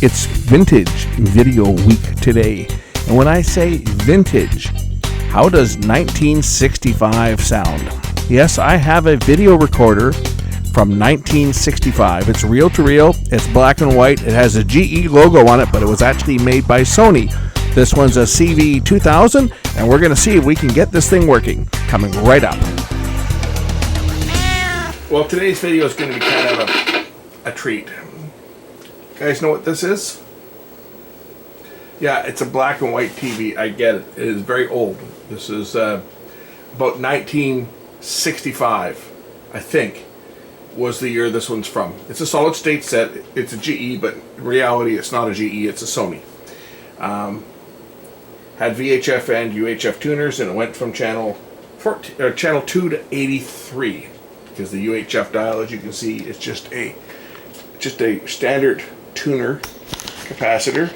It's Vintage Video Week today. And when I say vintage, how does 1965 sound? Yes, I have a video recorder from 1965. It's reel-to-reel, it's black and white, it has a GE logo on it, but it was actually made by Sony. This one's a CV2000, and we're going to see if we can get this thing working. Coming right up. Well, today's video is going to be kind of a treat. You guys know what this is? Yeah, it's a black and white TV. I get it. It is very old. This is about 1965, I think, was the year this one's from. It's a solid state set. It's a GE, but in reality it's not a GE, it's a Sony. Had VHF and UHF tuners, and it went from channel 2 to 83, because the UHF dial, as you can see, is just a standard tuner capacitor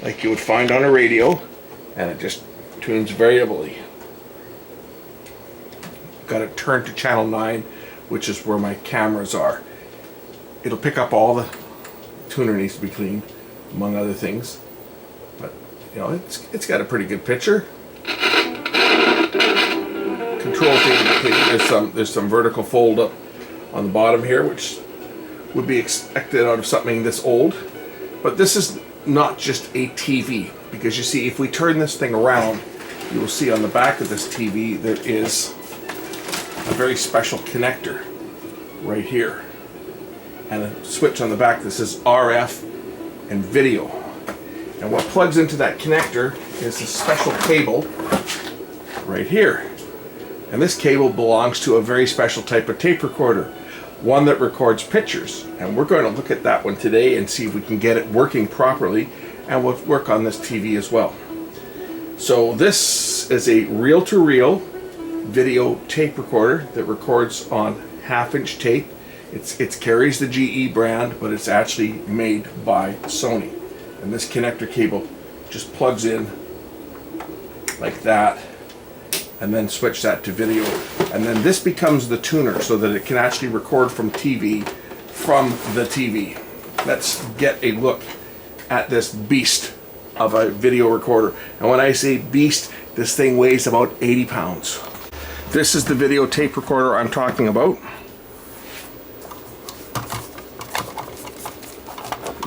like you would find on a radio, and it just tunes variably. Got it turned to channel 9, which is where my cameras are. It'll pick up all the tuner needs to be cleaned, among other things, but you know, it's got a pretty good picture. Control thing, there's some vertical fold up on the bottom here, which would be expected out of something this old. But this is not just a TV, because you see, if we turn this thing around, you will see on the back of this TV there is a very special connector right here, and a switch on the back that says RF and video. And what plugs into that connector is a special cable right here. And this cable belongs to a very special type of tape recorder, one that records pictures, and we're going to look at that one today and see if we can get it working properly, and we'll work on this TV as well. So this is a reel-to-reel video tape recorder that records on half-inch tape. It carries the GE brand, but it's actually made by Sony. And this connector cable just plugs in like that, and then switch that to video, and then this becomes the tuner so that it can actually record from TV from the TV. Let's get a look at this beast of a video recorder. And when I say beast, this thing weighs about 80 pounds. This is the video tape recorder I'm talking about.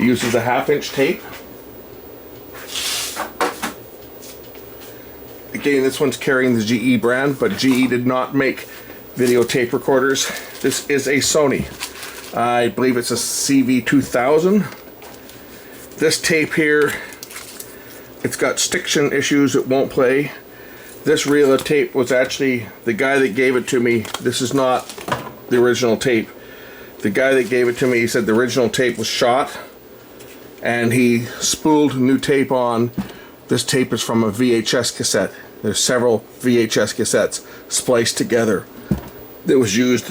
It uses a half-inch tape. Again, this one's carrying the GE brand, but GE did not make video tape recorders. This is a Sony. I believe it's a CV2000. This tape here, it's got stiction issues, it won't play. This reel of tape was actually, the guy that gave it to me, this is not the original tape. The guy that gave it to me, he said the original tape was shot, and he spooled new tape on. This tape is from a VHS cassette. There's several VHS cassettes spliced together that was used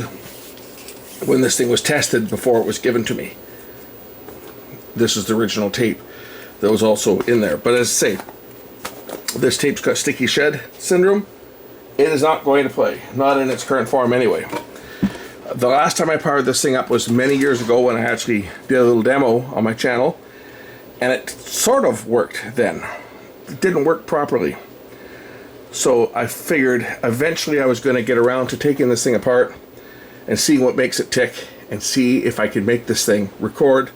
when this thing was tested before it was given to me. This is the original tape that was also in there. But as I say, this tape's got sticky shed syndrome. It is not going to play, not in its current form anyway. The last time I powered this thing up was many years ago, when I actually did a little demo on my channel, and it sort of worked then. It didn't work properly. So I figured eventually I was going to get around to taking this thing apart and seeing what makes it tick, and see if I could make this thing record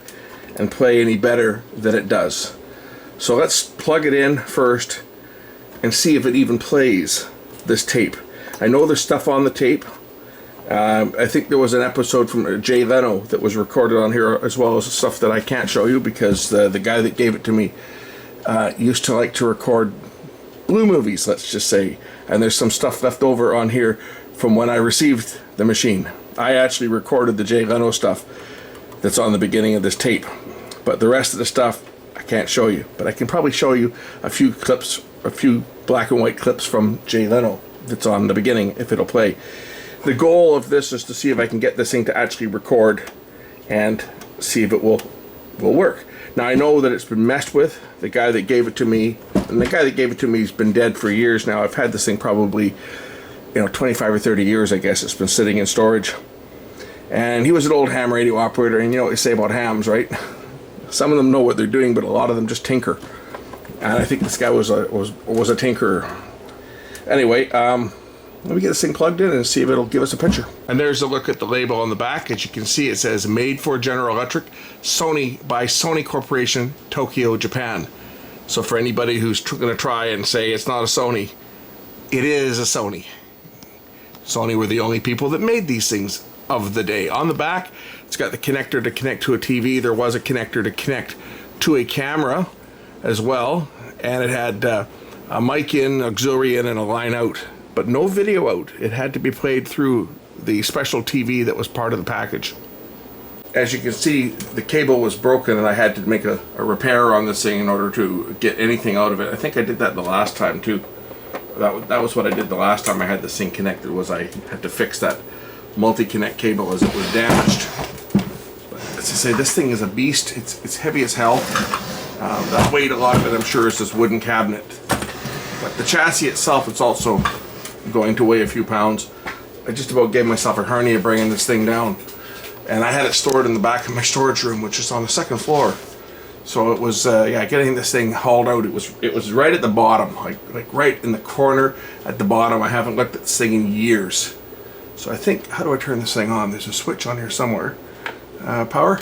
and play any better than it does. So let's plug it in first and see if it even plays this tape. I know there's stuff on the tape. I think there was an episode from Jay Leno that was recorded on here, as well as stuff that I can't show you because the guy that gave it to me used to like to record blue movies, let's just say, and there's some stuff left over on here from when I received the machine. I actually recorded the Jay Leno stuff that's on the beginning of this tape, but the rest of the stuff I can't show you, but I can probably show you a few clips, a few black and white clips from Jay Leno that's on the beginning, if it'll play. The goal of this is to see if I can get this thing to actually record and see if it will work. Now, I know that it's been messed with. The guy that gave it to me, and the guy that gave it to me has been dead for years now. I've had this thing probably, 25 or 30 years, I guess. It's been sitting in storage. And he was an old ham radio operator, and you know what they say about hams, right? Some of them know what they're doing, but a lot of them just tinker. And I think this guy was a tinkerer. Anyway, let me get this thing plugged in and see if it'll give us a picture. And there's a look at the label on the back. As you can see, it says made for General Electric, Sony by Sony Corporation, Tokyo, Japan. So for anybody who's going to try and say it's not a Sony, it is a Sony. Sony were the only people that made these things of the day. On the back, it's got the connector to connect to a TV. There was a connector to connect to a camera as well. And it had a mic in, auxiliary in, and a line out. But no video out. It had to be played through the special TV that was part of the package. As you can see, the cable was broken and I had to make a repair on this thing in order to get anything out of it. I think I did that the last time too. That was what I did the last time I had this thing connected, was I had to fix that multi-connect cable as it was damaged. But as I say, this thing is a beast. It's heavy as hell. That weight, a lot of it I'm sure is this wooden cabinet. But the chassis itself, it's also going to weigh a few pounds. I just about gave myself a hernia bringing this thing down. And I had it stored in the back of my storage room, which is on the second floor. So it was, yeah, getting this thing hauled out, it was right at the bottom, like right in the corner at the bottom. I haven't looked at this thing in years. So I think, how do I turn this thing on? There's a switch on here somewhere. Power.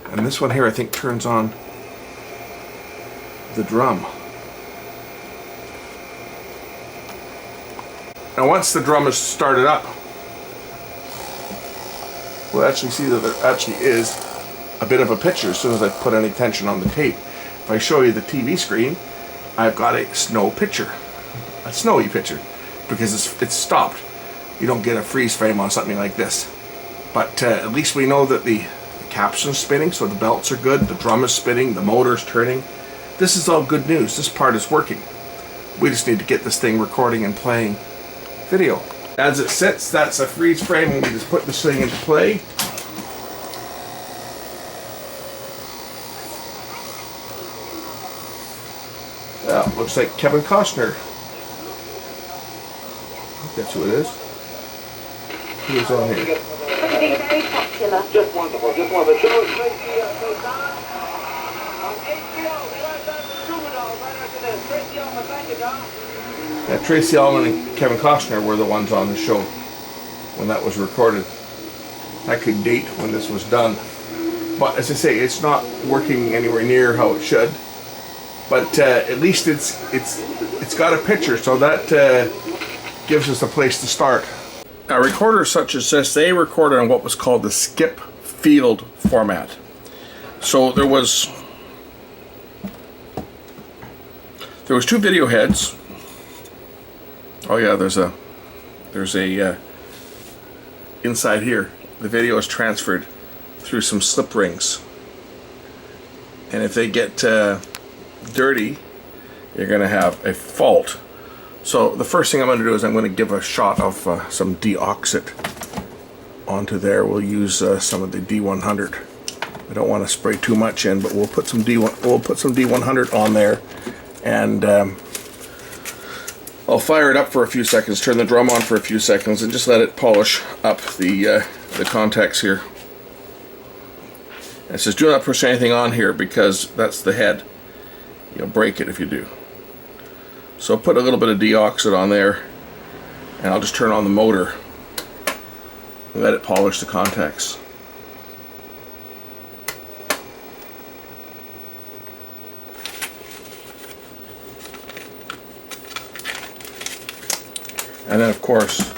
And this one here, I think, turns on the drum. Now once the drum is started up, we'll actually see that there actually is a bit of a picture as soon as I put any tension on the tape. If I show you the TV screen, I've got a snowy picture, because it's stopped. You don't get a freeze frame on something like this. But at least we know that the capstan's spinning, so the belts are good, the drum is spinning, the motor's turning. This is all good news. This part is working. We just need to get this thing recording and playing video. As it sits, that's a freeze frame, and we just put this thing into play. Looks like Kevin Costner. I think that's who it is. Who is on here? Pretty very popular. Just wonderful, just wonderful. Show us Yeah, Tracy Ullman and Kevin Costner were the ones on the show when that was recorded. I could date when this was done. But as I say, it's not working anywhere near how it should. But at least it's got a picture, so that gives us a place to start. Now, recorders such as this, they recorded on what was called the skip field format. So there was two video heads. Oh yeah, there's a inside here. The video is transferred through some slip rings, and if they get dirty, you're going to have a fault. So the first thing I'm going to do is I'm going to give a shot of some deoxit onto there. We'll use some of the D100. I don't want to spray too much in, but we'll put some D100 on there, and I'll fire it up for a few seconds, turn the drum on for a few seconds, and just let it polish up the contacts here. And it says do not push anything on here because that's the head. You'll break it if you do. So I'll put a little bit of deoxit on there, and I'll just turn on the motor and let it polish the contacts. And then of course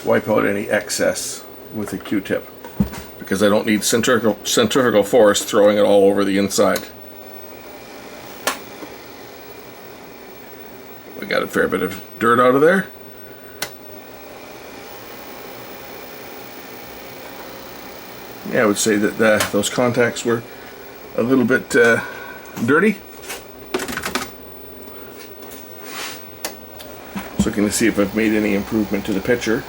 wipe out any excess with a Q-tip, because I don't need centrifugal force throwing it all over the inside. We got a fair bit of dirt out of there. Yeah, I would say that those contacts were a little bit dirty. So looking to see if I've made any improvement to the picture.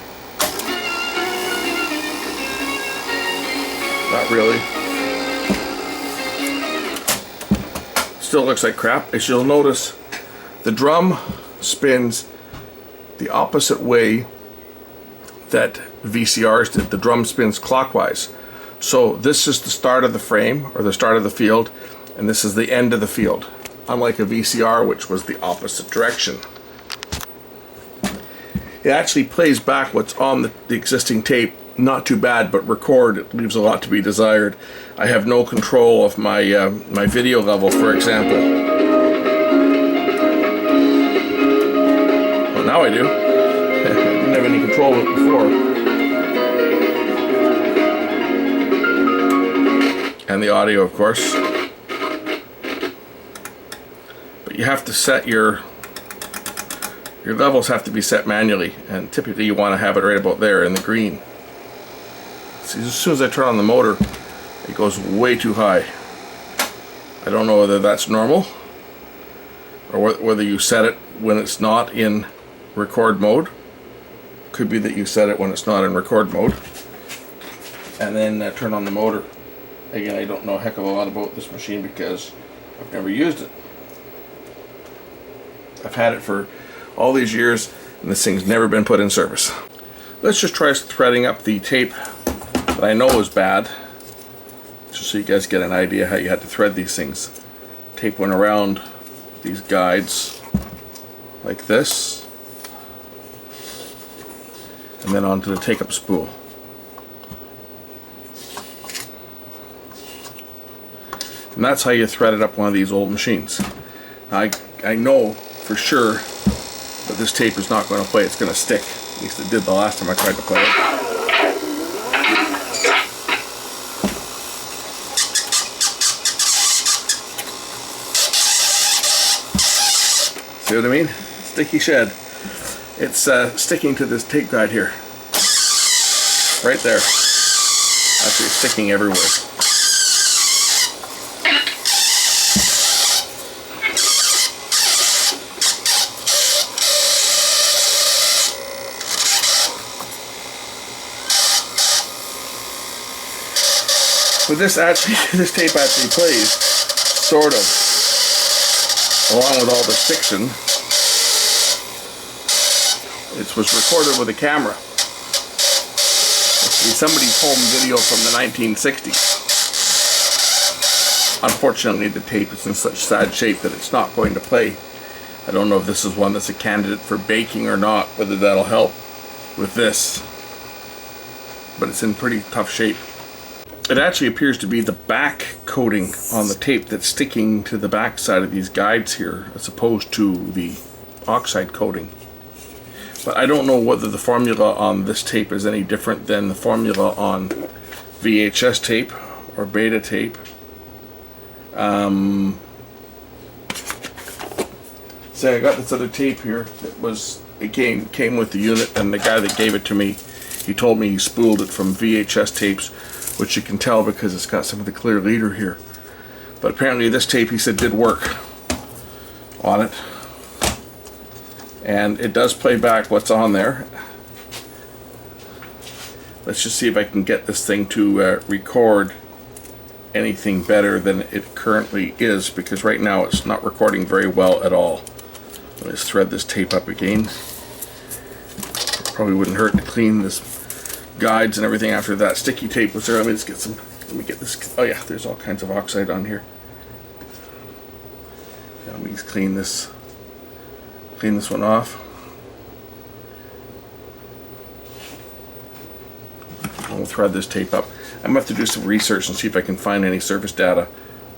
Not really. Still looks like crap. As you'll notice, the drum spins the opposite way that VCRs did. The drum spins clockwise. So this is the start of the frame, or the start of the field, and this is the end of the field. Unlike a VCR, which was the opposite direction. It actually plays back what's on the existing tape. Not too bad, but record, it leaves a lot to be desired. I have no control of my my video level, for example. Well, now I do. I didn't have any control of it before. And the audio, of course. But you have to set your levels have to be set manually, and typically you want to have it right about there in the green. See, as soon as I turn on the motor, it goes way too high. I don't know whether that's normal, or whether you set it when it's not in record mode. Could be that you set it when it's not in record mode, and then turn on the motor. Again, I don't know a heck of a lot about this machine because I've never used it. I've had it for all these years, and this thing's never been put in service. Let's just try threading up the tape that I know is bad, just so you guys get an idea how you had to thread these things. Tape went around these guides like this, and then onto the take-up spool. And that's how you threaded up one of these old machines. I know for sure that this tape is not going to play, it's going to stick. At least it did the last time I tried to play it. See what I mean? Sticky shed. It's sticking to this tape guide here. Right there. Actually, it's sticking everywhere. But this tape actually plays, sort of, along with all the fiction. It was recorded with a camera. It's somebody's home video from the 1960s. Unfortunately, the tape is in such sad shape that it's not going to play. I don't know if this is one that's a candidate for baking or not, whether that'll help with this. But it's in pretty tough shape. It actually appears to be the back coating on the tape that's sticking to the back side of these guides here, as opposed to the oxide coating. But I don't know whether the formula on this tape is any different than the formula on VHS tape or beta tape. So I got this other tape here that came with the unit, and the guy that gave it to me, he told me he spooled it from VHS tapes, which you can tell because it's got some of the clear leader here. But apparently this tape, he said, did work on it. And it does play back what's on there. Let's just see if I can get this thing to record anything better than it currently is, because right now it's not recording very well at all. Let's thread this tape up again. Probably wouldn't hurt to clean this guides and everything after that sticky tape was there. Let me just get some, let me get this, oh yeah, there's all kinds of oxide on here. Yeah, let me just clean this one off. And we'll thread this tape up. I'm gonna have to do some research and see if I can find any service data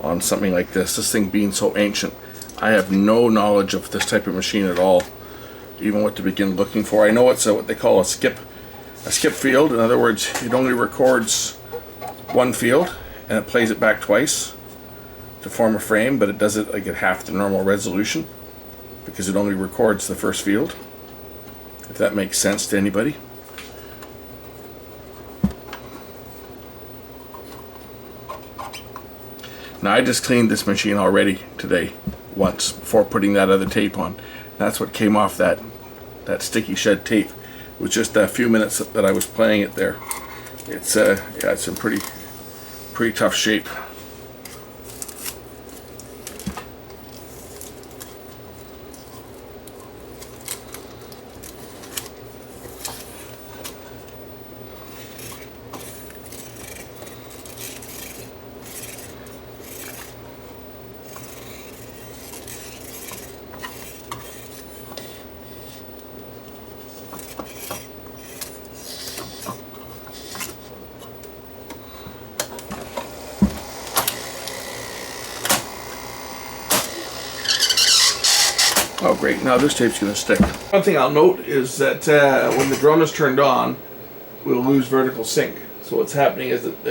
on something like this. This thing being so ancient, I have no knowledge of this type of machine at all, even what to begin looking for. I know it's what they call a skip field. In other words, it only records one field and it plays it back twice to form a frame, but it does it like at half the normal resolution because it only records the first field, if that makes sense to anybody. Now I just cleaned this machine already today once before putting that other tape on. That's what came off that sticky shed tape. It was just a few minutes that I was playing it there. It's yeah, it's in pretty tough shape. Oh great, now this tape's going to stick. One thing I'll note is that when the drum is turned on, we'll lose vertical sync. So what's happening is that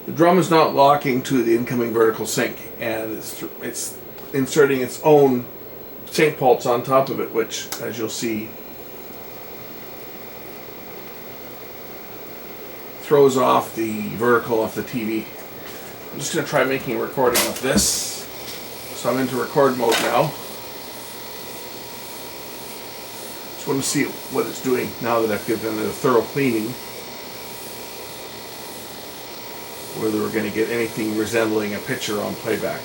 the drum is not locking to the incoming vertical sync, and it's inserting its own sync pulse on top of it, which, as you'll see, throws off the vertical off the TV. I'm just going to try making a recording of this. So I'm into record mode now. Just want to see what it's doing now that I've given it a thorough cleaning. Whether we're going to get anything resembling a picture on playback.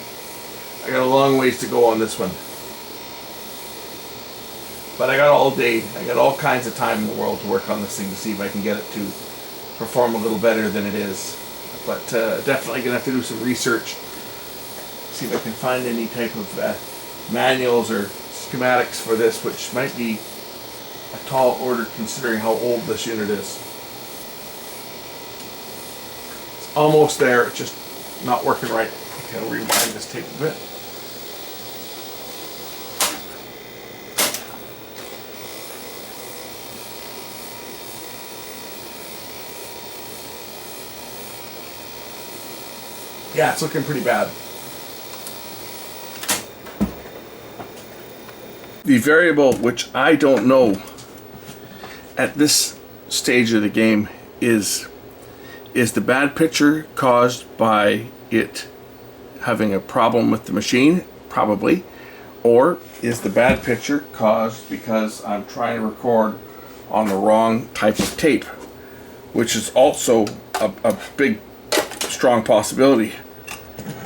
I got a long ways to go on this one. But I got all day. I got all kinds of time in the world to work on this thing to see if I can get it to perform a little better than it is. But definitely going to have to do some research. See if I can find any type of manuals or schematics for this, which might be a tall order considering how old this unit is. It's almost there, it's just not working right. Okay, I'll rewind this tape a bit. Yeah, it's looking pretty bad. The variable which I don't know at this stage of the game is the bad picture caused by it having a problem with the machine? Probably. Or is the bad picture caused because I'm trying to record on the wrong type of tape? Which is also a big, strong possibility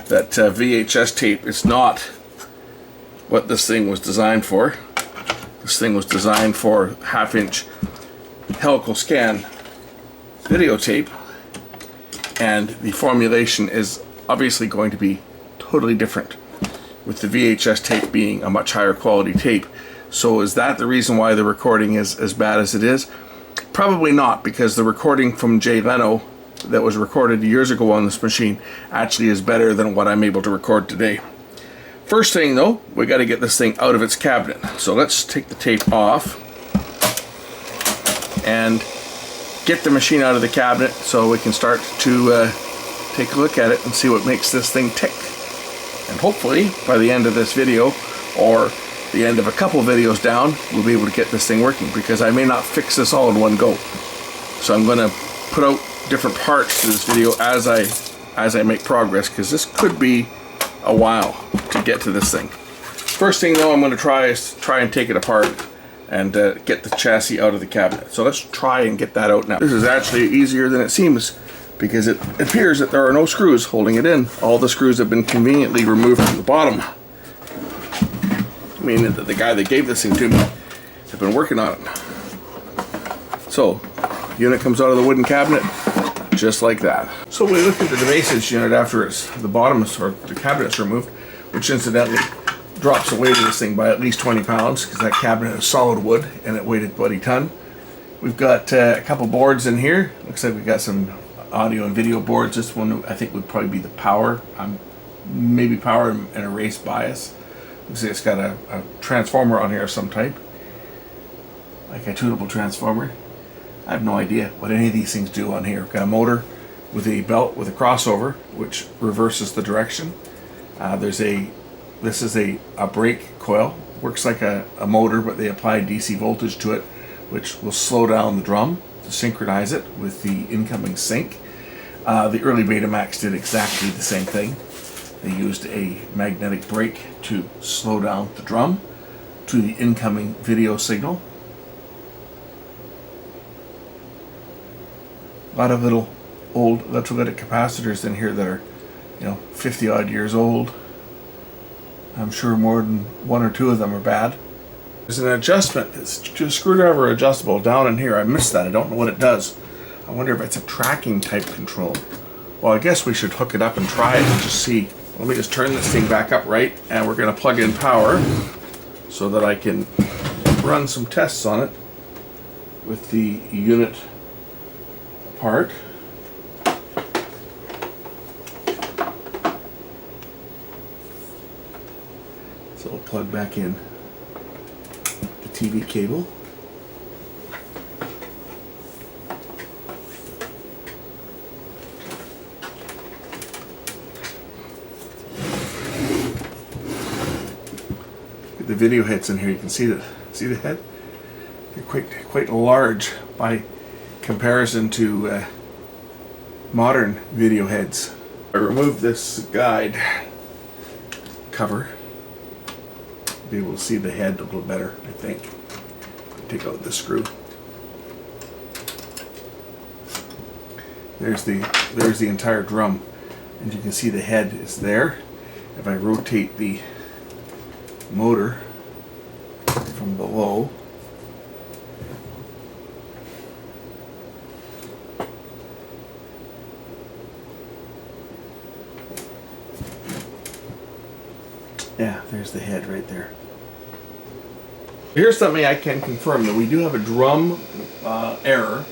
that VHS tape is not what this thing was designed for. This thing was designed for half-inch helical scan videotape, and the formulation is obviously going to be totally different with the VHS tape being a much higher quality tape. So is that the reason why the recording is as bad as it is? Probably not, because the recording from Jay Leno that was recorded years ago on this machine actually is better than what I'm able to record today. First thing though, we got to get this thing out of its cabinet. So let's take the tape off and get the machine out of the cabinet so we can start to take a look at it and see what makes this thing tick. And hopefully by the end of this video, or the end of a couple videos down, we'll be able to get this thing working, because I may not fix this all in one go. So I'm going to put out different parts to this video as I make progress, because this could be a while to get to this thing. First thing though I'm going to try is and take it apart and get the chassis out of the cabinet. So let's try and get that out now. This is actually easier than it seems, because it appears that there are no screws holding it in. All the screws have been conveniently removed from the bottom. Meaning that the guy that gave this thing to me has been working on it. So, unit comes out of the wooden cabinet just like that. So we look at the basis unit after the bottom or the cabinet is removed, which incidentally drops the weight of this thing by at least 20 pounds, because that cabinet is solid wood and it weighed about a ton. We've got a couple boards in here. Looks like we've got some audio and video boards. This one I think would probably be the power, maybe power and erase bias. Looks like it's got a transformer on here of some type, like a tunable transformer. I have no idea what any of these things do on here. We've got a motor with a belt with a crossover, which reverses the direction. This is a brake coil. Works like a motor, but they apply DC voltage to it, which will slow down the drum to synchronize it with the incoming sync. The early Betamax did exactly the same thing. They used a magnetic brake to slow down the drum to the incoming video signal. A lot of little old electrolytic capacitors in here that are, 50 odd years old. I'm sure more than one or two of them are bad. There's an adjustment. It's a screwdriver adjustable down in here. I missed that. I don't know what it does. I wonder if it's a tracking type control. Well, I guess we should hook it up and try it and just see. Let me just turn this thing back up right, and we're going to plug in power so that I can run some tests on it with the unit apart. So I'll plug back in the TV cable. Get the video heads in here. You can see the head. They're quite large by comparison to modern video heads. I removed this guide cover. Be able to see the head a little better, I think. Take out the screw. There's the entire drum, and you can see the head is there. If I rotate the motor from below, yeah, there's the head right there. Here's something I can confirm, that we do have a drum error,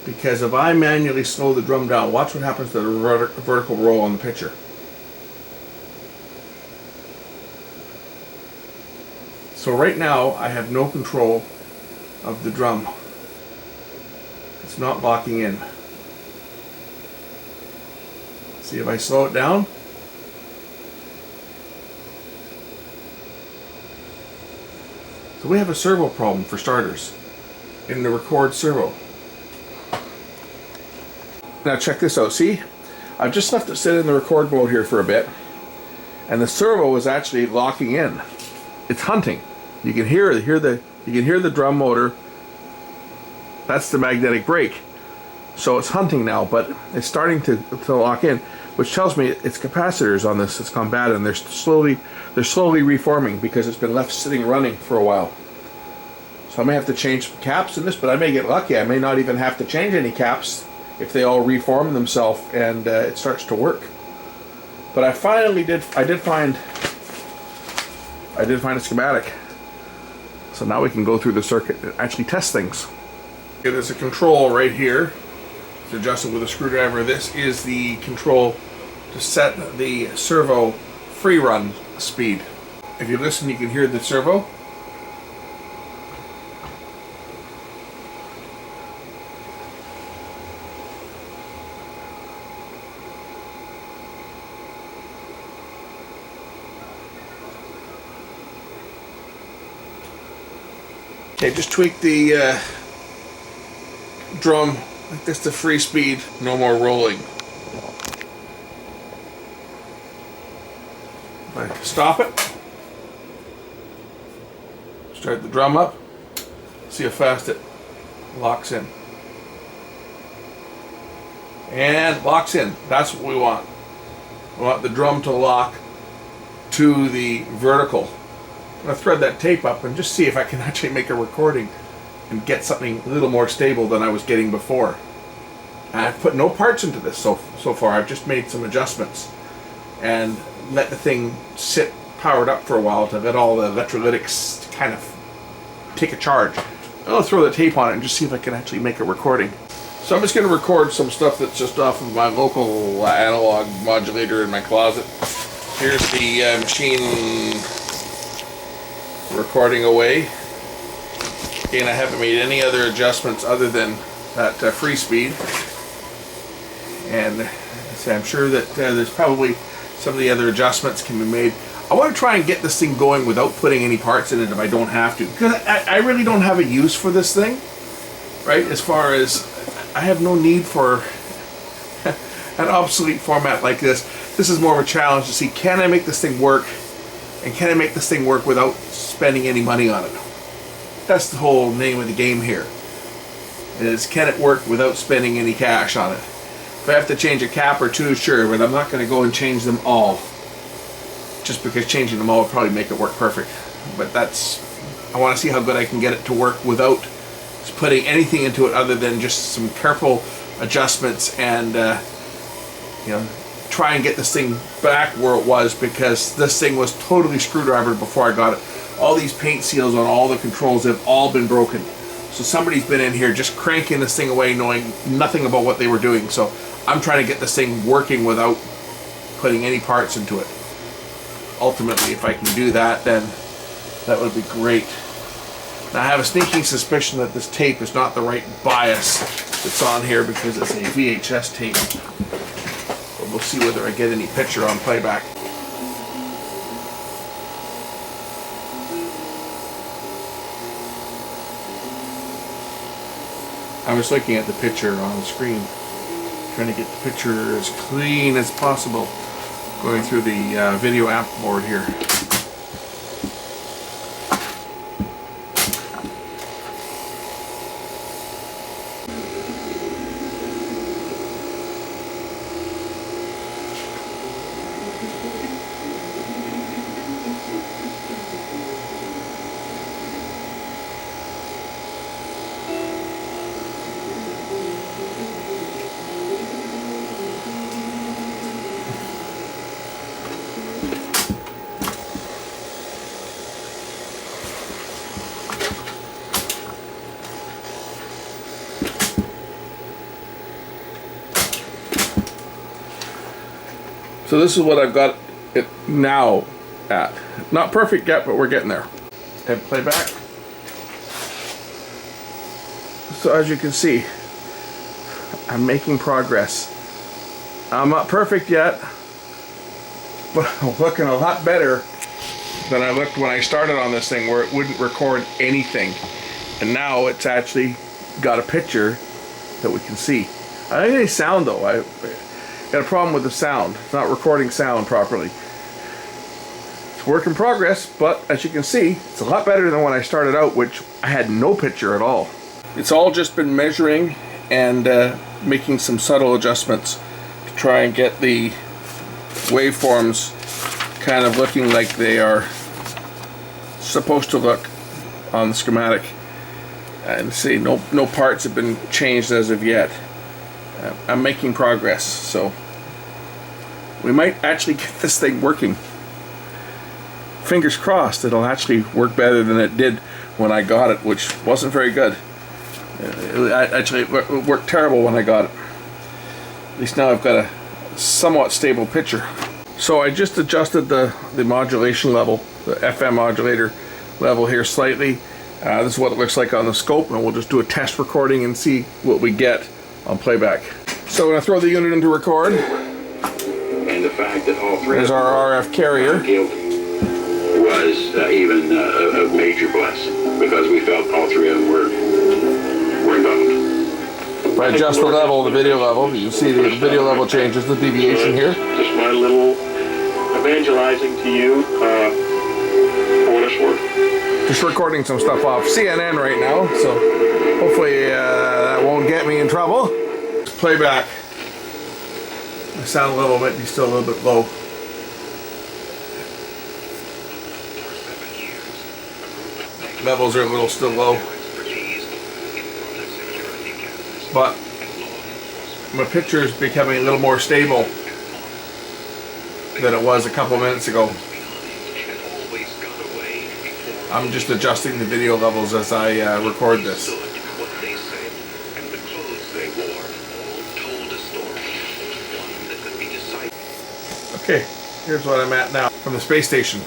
because if I manually slow the drum down, watch what happens to the vertical roll on the picture. So right now I have no control of the drum. It's not locking in. See if I slow it down. So we have a servo problem for starters in the record servo. Now check this out. See, I've just left it sit in the record mode here for a bit, and the servo is actually locking in. It's hunting. You can hear the drum motor. That's the magnetic brake. So it's hunting now, but it's starting to lock in, which tells me its capacitors on this has gone bad, and they're slowly reforming because it's been left sitting running for a while. So I may have to change some caps in this, but I may get lucky. I may not even have to change any caps if they all reform themselves and it starts to work. But I did find a schematic. So now we can go through the circuit and actually test things. Okay, there's a control right here. It's adjusted with a screwdriver. This is the control to set the servo free run speed. If you listen, you can hear the servo. Okay, just tweak the drum like this to free speed, no more rolling. If I stop it, start the drum up, see how fast it locks in. And locks in. That's what we want. We want the drum to lock to the vertical. I'm going to thread that tape up and just see if I can actually make a recording and get something a little more stable than I was getting before. And I've put no parts into this so far. I've just made some adjustments and let the thing sit powered up for a while to let all the electrolytics kind of take a charge. I'll throw the tape on it and just see if I can actually make a recording. So I'm just going to record some stuff that's just off of my local analog modulator in my closet. Here's the machine recording away. Again, I haven't made any other adjustments other than that free speed. And so I'm sure that there's probably some of the other adjustments can be made. I want to try and get this thing going without putting any parts in it if I don't have to. Because I really don't have a use for this thing. Right? As far as I have no need for an obsolete format like this. This is more of a challenge to see, can I make this thing work? And can I make this thing work without spending any money on it? That's the whole name of the game here. Is, can it work without spending any cash on it? If I have to change a cap or two, sure, but I'm not going to go and change them all. Just because changing them all would probably make it work perfect. But I want to see how good I can get it to work without putting anything into it other than just some careful adjustments and try and get this thing back where it was, because this thing was totally screwdrivered before I got it. All these paint seals on all the controls have all been broken. So somebody's been in here just cranking this thing away knowing nothing about what they were doing. So I'm trying to get this thing working without putting any parts into it. ultimately, if I can do that, then that would be great. Now, I have a sneaking suspicion that this tape is not the right bias that's on here because it's a VHS tape. But we'll see whether I get any picture on playback. I was looking at the picture on the screen, trying to get the picture as clean as possible, going through the video amp board here. So this is what I've got it now at. Not perfect yet, but we're getting there. And playback. So as you can see, I'm making progress. I'm not perfect yet, but I'm looking a lot better than I looked when I started on this thing, where it wouldn't record anything. And now it's actually got a picture that we can see. I don't get any sound though. I got a problem with the sound. It's not recording sound properly. It's work in progress, but as you can see, it's a lot better than when I started out, which I had no picture at all. It's all just been measuring and making some subtle adjustments to try and get the waveforms kind of looking like they are supposed to look on the schematic. And see, no parts have been changed as of yet. I'm making progress, so we might actually get this thing working. Fingers crossed it'll actually work better than it did when I got it, which wasn't very good. It worked terrible when I got it. At least now I've got a somewhat stable picture. So I just adjusted the modulation level, the FM modulator level here slightly. This is what it looks like on the scope, and we'll just do a test recording and see what we get on playback. So we're going to throw the unit into record. And the fact that all three There's our RF carrier. was even a major blessing, because we felt all three of them were involved. If I adjust the level, the video level, you see the video level changes, the deviation here. Just my little evangelizing to you for what it's worth. Just recording some stuff off CNN right now, so hopefully that won't get me in trouble. Playback. The sound level might be still a little bit low. Levels are a little still low. But my picture is becoming a little more stable than it was a couple minutes ago. I'm just adjusting the video levels as I record this. Okay, here's what I'm at now from the space station.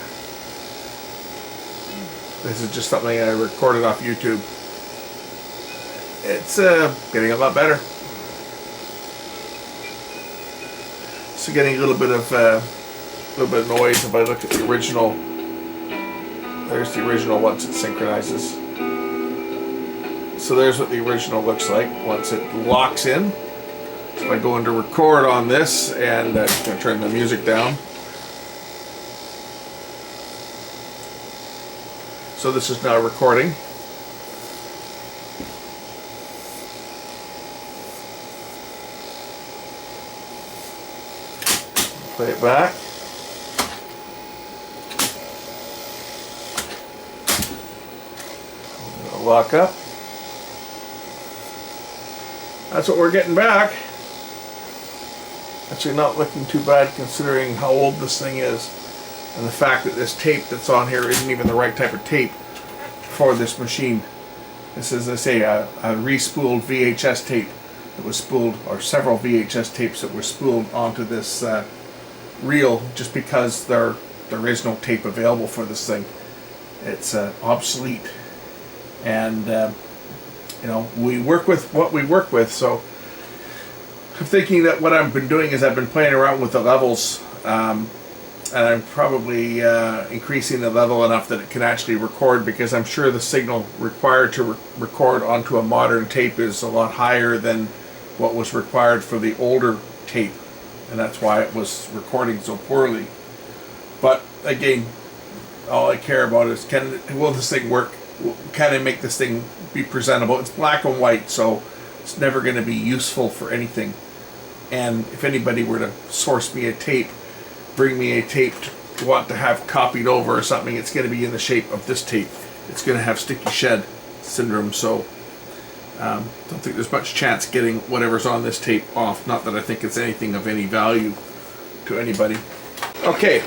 This is just something I recorded off YouTube. It's getting a lot better. So getting a little bit of noise if I look at the original. There's the original once it synchronizes. So there's what the original looks like once it locks in. So I go into record on this, and I'm just going to turn the music down. So this is now recording. Play it back. Lock up. That's what we're getting back. Actually not looking too bad considering how old this thing is, and the fact that this tape that's on here isn't even the right type of tape for this machine. This is, as I say, a re-spooled VHS tape that was spooled, or several VHS tapes that were spooled onto this reel, just because they're there is no tape available for this thing. It's obsolete, and you know, we work with what we work with. So I'm thinking that what I've been doing is I've been playing around with the levels, and I'm probably increasing the level enough that it can actually record, because I'm sure the signal required to record onto a modern tape is a lot higher than what was required for the older tape, and that's why it was recording so poorly. But again, all I care about is, will this thing work? Can I make this thing be presentable? It's black and white, so it's never going to be useful for anything. And if anybody were to source me a tape, bring me a tape to want to have copied over or something, it's going to be in the shape of this tape. It's going to have sticky shed syndrome, so don't think there's much chance getting whatever's on this tape off. Not that I think it's anything of any value to anybody. Okay.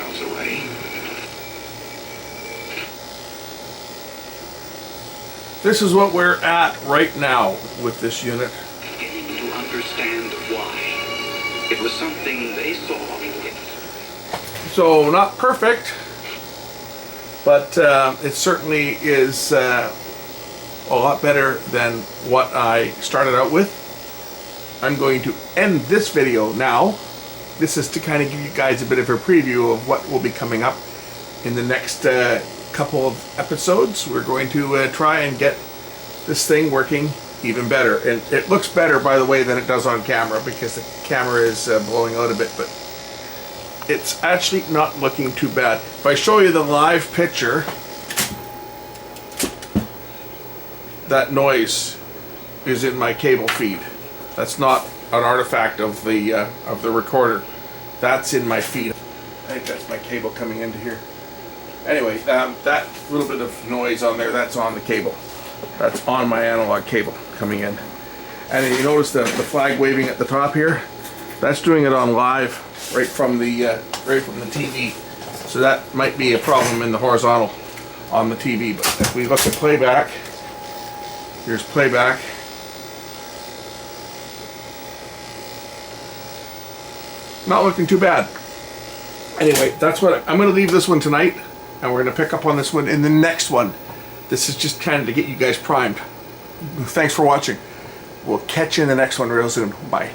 This is what we're at right now with this unit. Getting to understand why. It was something they saw. So not perfect, but it certainly is a lot better than what I started out with. I'm going to end this video now. This is to kind of give you guys a bit of a preview of what will be coming up in the next couple of episodes. We're going to try and get this thing working even better. And it looks better, by the way, than it does on camera, because the camera is blowing out a bit, but it's actually not looking too bad. If I show you the live picture, that noise is in my cable feed. That's not an artifact of the recorder. That's in my feed. I think that's my cable coming into here. Anyway, that little bit of noise on there, that's on the cable. That's on my analog cable coming in. And then you notice the flag waving at the top here? That's doing it on live right from the TV. So that might be a problem in the horizontal on the TV. But if we look at playback, here's playback. Not looking too bad. Anyway, that's what I'm going to leave this one tonight, and we're going to pick up on this one in the next one. This is just kind of to get you guys primed. Thanks for watching. We'll catch you in the next one real soon. Bye.